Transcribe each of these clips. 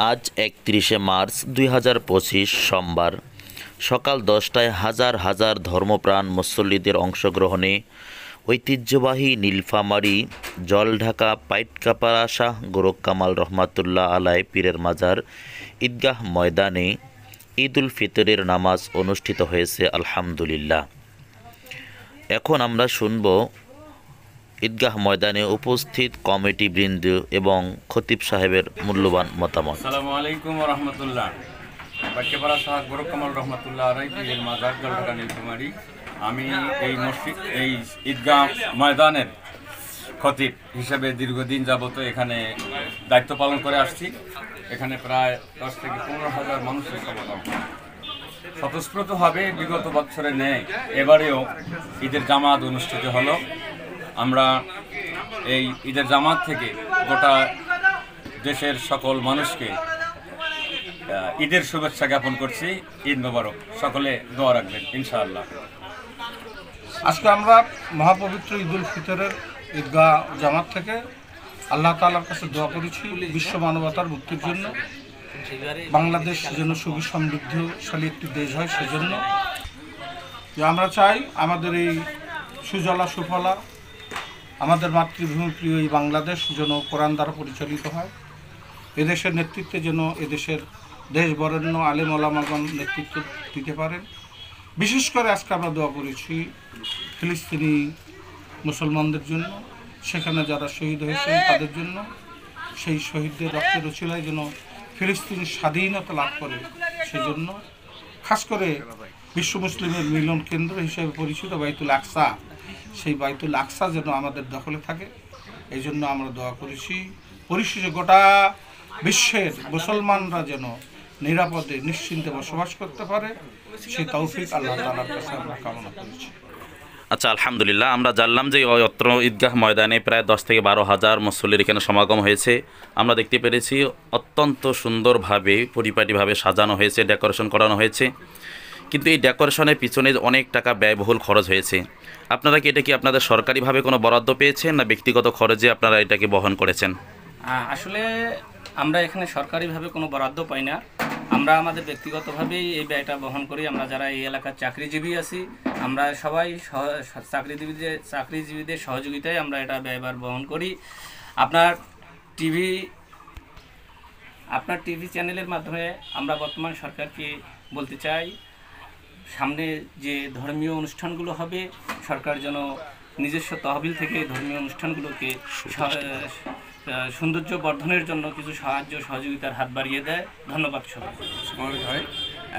আজ ৩১শে মার্চ ২০২৫ সোমবার সকাল ১০টায় হাজার হাজার ধর্মপ্রাণ মুসল্লিদের অংশগ্রহণে ঐতিহ্যবাহী নীলফামারী জলঢাকা পাইটকাপাড়া শাহ গোরখ কামাল রহমাতুল্লাহ আলাইহ পীরের মাজার ঈদগাহ ময়দানে ঈদ উল ফিতরের নামাজ অনুষ্ঠিত হয়েছে। আলহামদুলিল্লাহ। এখন আমরা শুনব ঈদগাহ ময়দানে উপস্থিত কমিটিবৃন্দ এবং খতিব সাহেবের মূল্যবান মতামত। আসসালামু আলাইকুম ওয়া রাহমাতুল্লাহ। পাইটকাপাড়া শাহ গোরখ কামাল রহমাতুল্লাহ আলাইহ পীরের মাজার জলঢাকা নীলফামারী। আমি এই ঈদগাহ ময়দানের খতিব হিসেবে দীর্ঘদিন যাবত এখানে দায়িত্ব পালন করে আসছি। এখানে প্রায় 10 থেকে 15,000 মানুষের সমাগম। স্বতঃস্ফূর্তভাবে বিগত বছরে নেই এবারেও ঈদের জামাত অনুষ্ঠিত হলো। আমরা এই ঈদের জামাত থেকে গোটা দেশের সকল মানুষকে ঈদের শুভেচ্ছা জ্ঞাপন করছি। ঈদ মোবারক। সকলে দোয়া রাখবেন ইনশাআল্লাহ। আজকে আমরা মহাপবিত্র ঈদ উল ফিতরের ঈদগাহ জামাত থেকে আল্লাহ তাআলার কাছে দোয়া করেছি বিশ্ব মানবতার মুক্তির জন্য, বাংলাদেশ যেন সুখী সমৃদ্ধশালী একটি দেশ হয় সেজন্য। যে আমরা চাই আমাদের এই সুজলা সুফলা আমাদের মাতৃভূমি প্রিয় এই বাংলাদেশ যেন কোরআন দ্বারা পরিচালিত হয়। এদেশের নেতৃত্বে যেন এদেশের দেশ বরেণ্য আলেম ওলামাগণ নেতৃত্ব দিতে পারেন। বিশেষ করে আজকে আমরা দোয়া করেছি ফিলিস্তিনি মুসলমানদের জন্য, সেখানে যারা শহীদ হয়েছেন তাদের জন্য। সেই শহীদদের রক্তের উছিলায় যেন ফিলিস্তিনি স্বাধীনতা লাভ করে সেজন্য। খাস করে বিশ্ব মুসলিমের মিলন কেন্দ্র হিসেবে পরিচিত বাইতুল আকসা, সেই বাইতুল আকসা যেন আমাদের দখলে থাকে এই জন্য আমরা দোয়া করেছি। পরিশেষে গোটা বিশ্বের মুসলমানরা যেন নিরাপদে নিশ্চিন্তে বসবাস করতে পারে সেই তৌফিক আল্লাহ তাআলার কাছে আমরা কামনা করেছি। আচ্ছা, আলহামদুলিল্লাহ। আমরা জানলাম যে অত্র ঈদগাহ ময়দানে প্রায় 10 থেকে 12,000 মুসল্লির এখানে সমাগম হয়েছে। আমরা দেখতে পেরেছি অত্যন্ত সুন্দরভাবে পরিপাটিভাবে সাজানো হয়েছে, ডেকোরেশন করানো হয়েছে। কিন্তু এই ডেকোরেশনের পিছনে অনেক টাকা ব্যয়বহুল খরচ হয়েছে। আপনারা কি এটা কি আপনাদের সরকারিভাবে কোনো বরাদ্দ পেয়েছেন না ব্যক্তিগত খরচে আপনারা এটাকে বহন করেছেন? আসলে আমরা এখানে সরকারিভাবে কোনো বরাদ্দ পাই না, আমরা আমাদের ব্যক্তিগতভাবেই এই ব্যয়টা বহন করি। আমরা যারা এই এলাকার চাকরিজীবী আছি আমরা সবাই চাকরিজীবীদের সহযোগিতায় আমরা এটা ব্যয়ভার বহন করি। আপনার টিভি চ্যানেলের মাধ্যমে আমরা বর্তমান সরকারকে বলতে চাই, সামনে যে ধর্মীয় অনুষ্ঠানগুলো হবে সরকার যেন নিজস্ব তহবিল থেকে ধর্মীয় অনুষ্ঠানগুলোকে সৌন্দর্য বর্ধনের জন্য কিছু সাহায্য সহযোগিতার হাত বাড়িয়ে দেয়। ধন্যবাদ সমাবেশ হয়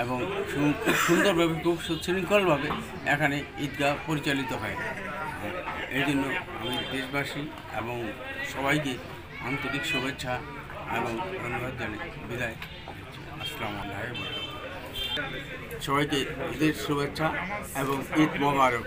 এবং খুব সুন্দরভাবে খুব সুশৃঙ্খলভাবে এখানে ঈদগাহ পরিচালিত হয়। এই জন্য আমি দেশবাসী এবং সবাইকে আন্তরিক শুভেচ্ছা এবং ধন্যবাদ জানিয়ে বিদায়। আসসালামু আলাইকুম। সবাইকে ঈদের শুভেচ্ছা এবং ঈদ মোবারক।